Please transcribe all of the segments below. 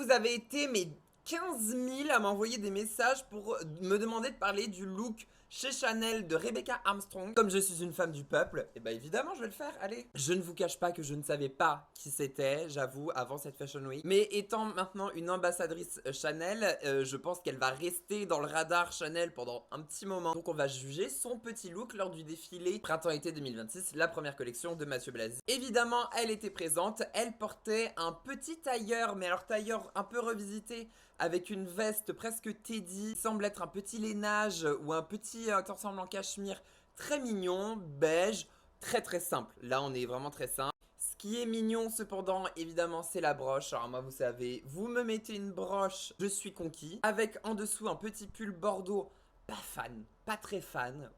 vous avez été mais 15 000 à m'envoyer des messages pour me demander de parler du look chez Chanel de Rebecca Armstrong. Comme je suis une femme du peuple, et bah évidemment je vais le faire, allez. Je ne vous cache pas que je ne savais pas qui c'était, j'avoue, avant cette Fashion Week. Mais étant maintenant une ambassadrice Chanel, je pense qu'elle va rester dans le radar Chanel pendant un petit moment. Donc on va juger son petit look lors du défilé printemps-été 2026, la première collection de Mathieu Blazy. Évidemment, elle était présente, elle portait un petit tailleur, mais alors tailleur un peu revisité, avec une veste presque Teddy, qui semble être un petit lainage ou un petit ensemble en cachemire très mignon, beige, très très simple. Là on est vraiment très simple. Ce qui est mignon cependant, évidemment, c'est la broche. Alors moi, vous savez, vous me mettez une broche, je suis conquis. Avec en dessous un petit pull bordeaux, pas fan, pas très fan.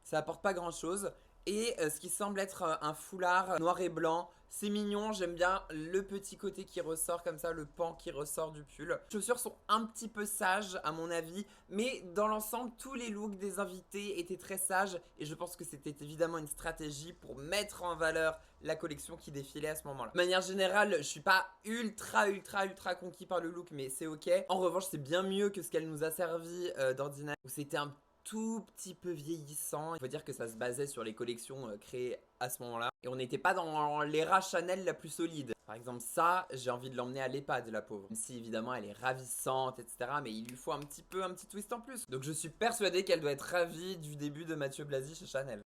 Ça apporte pas grand chose. Et ce qui semble être un foulard noir et blanc. C'est mignon, j'aime bien le petit côté qui ressort comme ça, le pan qui ressort du pull. Les chaussures sont un petit peu sages à mon avis, mais dans l'ensemble, tous les looks des invités étaient très sages et je pense que c'était évidemment une stratégie pour mettre en valeur la collection qui défilait à ce moment-là. De manière générale, je suis pas ultra conquis par le look, mais c'est ok. En revanche, c'est bien mieux que ce qu'elle nous a servi d'ordinaire, où c'était un tout petit peu vieillissant. Il faut dire que ça se basait sur les collections créées à ce moment-là. Et on n'était pas dans l'era Chanel la plus solide. Par exemple, ça, j'ai envie de l'emmener à l'EHPAD, la pauvre. Même si évidemment elle est ravissante, etc. Mais il lui faut un petit twist en plus. Donc je suis persuadé qu'elle doit être ravie du début de Mathieu Blazy chez Chanel.